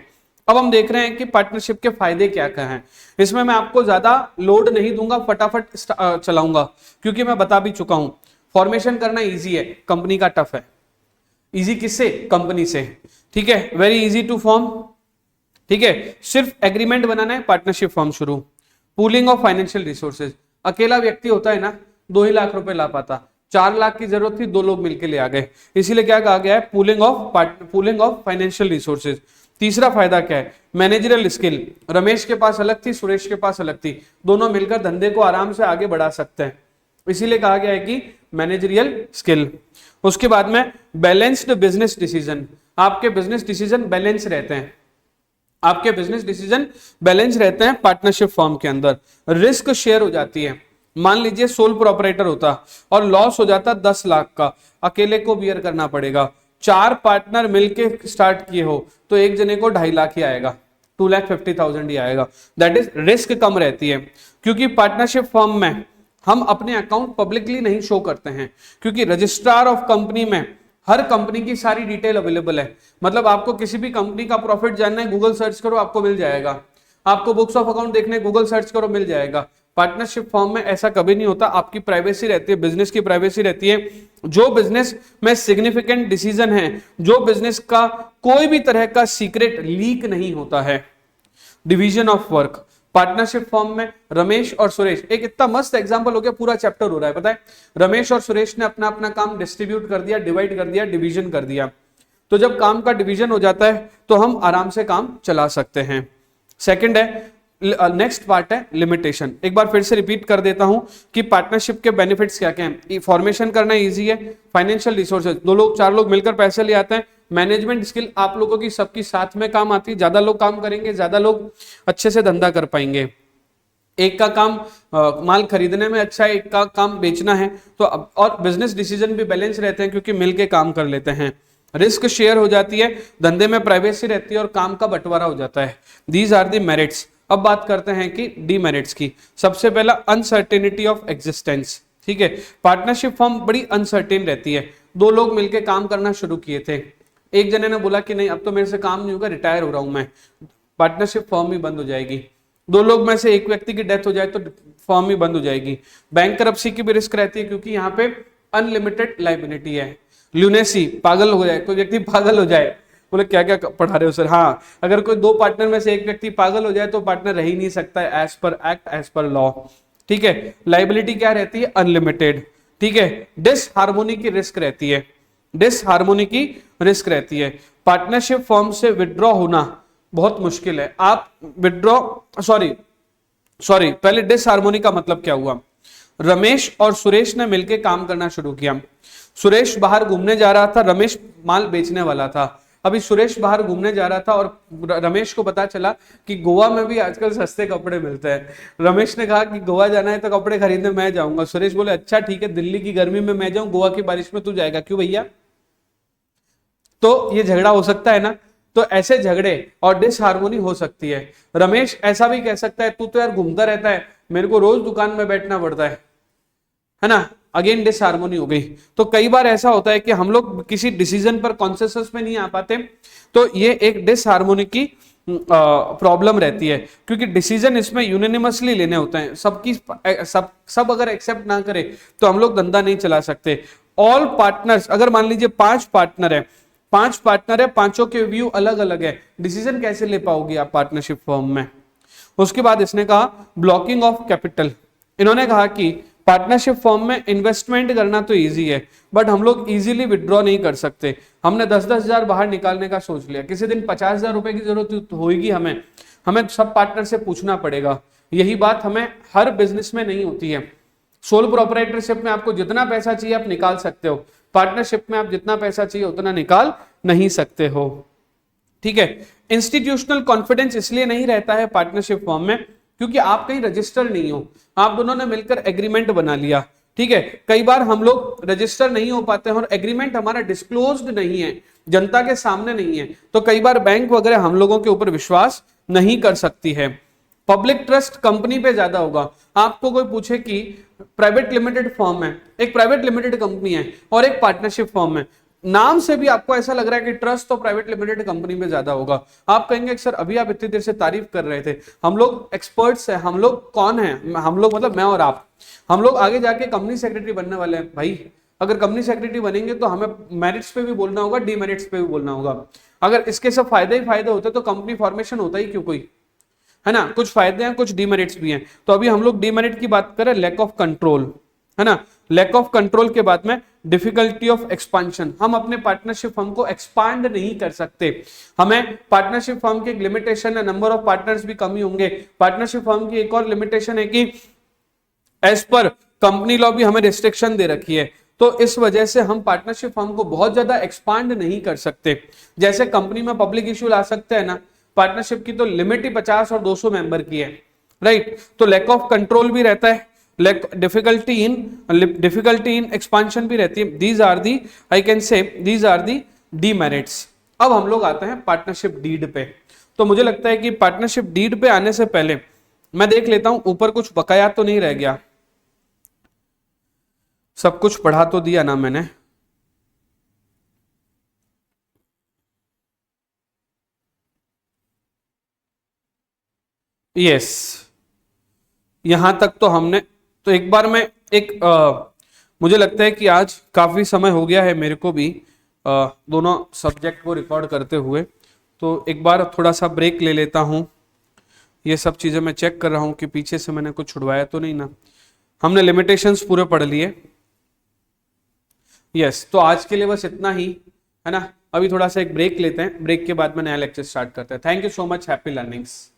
अब हम देख रहे हैं कि पार्टनरशिप के फायदे क्या क्या हैं। इसमें मैं आपको ज्यादा लोड नहीं दूंगा, फटाफट चलाऊंगा, क्योंकि मैं बता भी चुका हूं फॉर्मेशन करना इजी है, कंपनी का टफ है। इजी किससे? कंपनी से। ठीक है, वेरी इजी टू फॉर्म। ठीक है, सिर्फ एग्रीमेंट बनाना है, पार्टनरशिप फॉर्म शुरू। पूलिंग ऑफ फाइनेंशियल रिसोर्सेज, अकेला व्यक्ति होता है ना 2 ही लाख रुपए ला पाता, 4 लाख की जरूरत थी, 2 लोग मिलकर ले आ गए, इसीलिए क्या कहा गया है? Pooling of financial resources. तीसरा फायदा क्या है? मैनेजरियल स्किल, रमेश के पास अलग थी, सुरेश के पास अलग थी, दोनों मिलकर धंधे को आराम से आगे बढ़ा सकते हैं, इसीलिए कहा गया है कि मैनेजरियल स्किल। उसके बाद में बैलेंस्ड बिजनेस डिसीजन, आपके बिजनेस डिसीजन बैलेंस रहते हैं, आपके बिजनेस डिसीजन बैलेंस रहते हैं पार्टनरशिप फॉर्म के अंदर। रिस्क शेयर हो जाती है, मान लीजिए सोल प्रोपराइटर होता और लॉस हो जाता 10 लाख का, अकेले को बियर करना पड़ेगा। 4 पार्टनर मिलके स्टार्ट किए हो तो एक जने को 2.5 लाख ही आएगा, 2,50,000 ही आएगा। दैट इज रिस्क कम रहती है, क्योंकि पार्टनरशिप फॉर्म में हम अपने अकाउंट पब्लिकली नहीं शो करते हैं, क्योंकि रजिस्ट्रार ऑफ कंपनी में हर कंपनी की सारी डिटेल अवेलेबल है। मतलब आपको किसी भी कंपनी का प्रॉफिट जानना है, गूगल सर्च करो आपको मिल जाएगा। आपको बुक्स ऑफ अकाउंट देखने, गूगल सर्च करो मिल जाएगा। पार्टनरशिप फॉर्म में ऐसा कभी नहीं होता, आपकी प्राइवेसी रहती है, बिजनेस की प्राइवेसी रहती है। जो बिजनेस में सिग्निफिकेंट डिसीजन है, जो बिजनेस का कोई भी तरह का सीक्रेट लीक नहीं होता है। Division of work, partnership form में रमेश और सुरेश, एक इतना मस्त एग्जांपल हो गया, पूरा चैप्टर हो रहा है पता है। रमेश और सुरेश ने अपना अपना काम डिस्ट्रीब्यूट कर दिया, डिवाइड कर दिया, डिवीजन कर दिया। तो जब काम का डिवीजन हो जाता है तो हम आराम से काम चला सकते हैं। सेकंड है, नेक्स्ट पार्ट है लिमिटेशन। एक बार फिर से रिपीट कर देता हूं कि पार्टनरशिप के बेनिफिट्स क्या क्या हैं। फॉर्मेशन करना इजी है, फाइनेंशियल रिसोर्सेज, 2 लोग 4 लोग मिलकर पैसे ले आते हैं। मैनेजमेंट स्किल आप लोगों की सबकी साथ में काम आती है, ज्यादा लोग काम करेंगे, ज्यादा लोग अच्छे से धंधा कर पाएंगे। एक का काम माल खरीदने में अच्छा है, एक का काम बेचना है, तो और बिजनेस डिसीजन भी बैलेंस रहते हैं क्योंकि मिलके काम कर लेते हैं। रिस्क शेयर हो जाती है, धंधे में प्राइवेसी रहती है और काम का बंटवारा हो जाता है। These are the merits. अब बात करते हैं कि डीमेरिट्स की। सबसे पहला अनसर्टेनिटी ऑफ एग्जिस्टेंस। ठीक है, पार्टनरशिप फॉर्म बड़ी अनसर्टेन रहती है। 2 लोग मिलकर काम करना शुरू किए थे, एक जने ने बोला कि नहीं अब तो मेरे से काम नहीं होगा, रिटायर हो रहा हूं मैं, पार्टनरशिप फॉर्म ही बंद हो जाएगी। 2 लोग में से एक व्यक्ति की डेथ हो जाए तो फॉर्म ही बंद हो जाएगी। बैंक करप्सी की भी रिस्क रहती है क्योंकि यहाँ पे अनलिमिटेड लाइबिलिटी है। ल्यूनेसी, पागल हो जाए, कोई व्यक्ति पागल हो जाए, बोले क्या क्या पढ़ा रहे हो सर। हाँ, अगर कोई 2 पार्टनर में से एक व्यक्ति पागल हो जाए तो पार्टनर रह ही नहीं सकता है, as per act, as per law. ठीक है, लाइबिलिटी क्या रहती है? अनलिमिटेड। ठीक है, डिसहार्मोनी की रिस्क रहती है, डिसहार्मोनी की रिस्क रहती है। पार्टनरशिप फॉर्म से विड्रॉ होना बहुत मुश्किल है। आप विड्रॉ सॉरी पहले डिसहार्मोनी का मतलब क्या हुआ? रमेश और सुरेश ने मिलकर काम करना शुरू किया। सुरेश बाहर घूमने जा रहा था, रमेश माल बेचने वाला था। अभी सुरेश बाहर घूमने जा रहा था और रमेश को पता चला कि गोवा में भी आजकल सस्ते कपड़े मिलते हैं। रमेश ने कहा कि गोवा जाना है तो कपड़े खरीदने मैं जाऊंगा। सुरेश बोले अच्छा ठीक है, दिल्ली की गर्मी में मैं जाऊं, गोवा की बारिश में तू जाएगा क्यों भैया? तो ये झगड़ा हो सकता है ना। तो ऐसे झगड़े और डिसहार्मोनी हो सकती है। रमेश ऐसा भी कह सकता है तू तो यार घूमता रहता है, मेरे को रोज दुकान में बैठना पड़ता है ना। अगेन डिसहार्मोनी हो गई। तो कई बार ऐसा होता है कि हम लोग किसी डिसीजन पर कॉन्सेंसस में नहीं आ पाते, तो ये एक डिसहार्मोनी की प्रॉब्लम रहती है, क्योंकि डिसीजन इसमें यूनिनिमसली लेने होते हैं। सब अगर एक्सेप्ट ना करे तो हम लोग धंधा नहीं चला सकते। ऑल पार्टनर्स, अगर मान लीजिए 5 पार्टनर है, 5 पार्टनर है, पांचों के व्यू अलग अलग है, डिसीजन कैसे ले पाओगे आप पार्टनरशिप फर्म में? उसके बाद इसने कहा ब्लॉकिंग ऑफ कैपिटल। इन्होंने कहा कि पार्टनरशिप फर्म में इन्वेस्टमेंट करना तो इजी है, बट हम लोग इजीली विड्रॉ नहीं कर सकते। हमने 10-10 हजार बाहर निकालने का सोच लिया, किसी दिन 50,000 रुपए की जरूरत होगी, हमें सब पार्टनर से पूछना पड़ेगा। यही बात हमें हर बिजनेस में नहीं होती है। सोल प्रोप्राइटरशिप में आपको जितना पैसा चाहिए आप निकाल सकते हो, पार्टनरशिप में आप जितना पैसा चाहिए उतना निकाल नहीं सकते हो। ठीक है। इंस्टीट्यूशनल कॉन्फिडेंस इसलिए नहीं रहता है पार्टनरशिप फर्म में क्योंकि आप कहीं रजिस्टर नहीं हो, आप दोनों ने मिलकर एग्रीमेंट बना लिया। ठीक है। कई बार हम लोग रजिस्टर नहीं हो पाते हैं और एग्रीमेंट हमारा डिस्क्लोज्ड नहीं है, जनता के सामने नहीं है, तो कई बार बैंक वगैरह हम लोगों के ऊपर विश्वास नहीं कर सकती है। पब्लिक ट्रस्ट कंपनी पे ज्यादा होगा। आपको कोई पूछे कि प्राइवेट लिमिटेड फर्म है, एक प्राइवेट लिमिटेड कंपनी है और एक पार्टनरशिप फर्म है, नाम से भी आपको ऐसा लग रहा है कि ट्रस्ट तो प्राइवेट लिमिटेड कंपनी में ज्यादा होगा। आप कहेंगे सर अभी आप इतनी देर से तारीफ कर रहे थे, हम लोग एक्सपर्ट्स हैं, हम लोग कौन हैं? हम लोग मतलब मैं और आप, हम लोग आगे जाके कंपनी सेक्रेटरी बनने वाले हैं। भाई अगर कंपनी सेक्रेटरी बनेंगे तो हमें मेरिट्स पे भी बोलना होगा, डीमेरिट्स पे भी बोलना होगा। अगर इसके सब फायदे ही फायदे होते तो कंपनी फॉर्मेशन होता ही क्यों कोई, है ना। कुछ फायदे हैं, कुछ डीमेरिट्स भी हैं। तो अभी हम लोग डीमेरिट की बात करें, लैक ऑफ कंट्रोल, है ना। लैक ऑफ कंट्रोल के बाद में डिफिकल्टी ऑफ एक्सपांशन, हम अपने पार्टनरशिप फर्म को एक्सपांड नहीं कर सकते। हमें पार्टनरशिप फर्म की एक लिमिटेशन है, नंबर ऑफ पार्टनर्स भी कम ही होंगे। पार्टनरशिप फर्म की एक और लिमिटेशन है कि एज पर कंपनी लॉ भी हमें रिस्ट्रिक्शन दे रखी है, तो इस वजह से हम पार्टनरशिप फर्म को बहुत ज्यादा एक्सपांड नहीं कर सकते। जैसे कंपनी में पब्लिक इश्यू ला सकते हैं ना, पार्टनरशिप की तो लिमिट ही 50 और 200 मेंबर की है, राइट। तो लैक ऑफ कंट्रोल भी रहता है, डिफिकल्टी इन एक्सपांशन भी रहती है। These are the, I can say these are the demerits. अब हम लोग आते हैं पार्टनरशिप डीड पे। तो मुझे लगता है कि पार्टनरशिप डीड पे आने से पहले मैं देख लेता हूं ऊपर कुछ बकाया तो नहीं रह गया, सब कुछ पढ़ा तो दिया ना मैंने। यस, यहां तक तो हमने, तो एक बार मैं मुझे लगता है कि आज काफी समय हो गया है मेरे को भी दोनों सब्जेक्ट को रिकॉर्ड करते हुए, तो एक बार थोड़ा सा ब्रेक ले लेता हूं। ये सब चीजें मैं चेक कर रहा हूं कि पीछे से मैंने कुछ छुड़वाया तो नहीं ना। हमने लिमिटेशंस पूरे पढ़ लिए। यस, तो आज के लिए बस इतना ही, है ना। अभी थोड़ा सा एक ब्रेक लेते हैं, ब्रेक के बाद में नया लेक्चर स्टार्ट करते हैं। Thank you so much, happy learnings.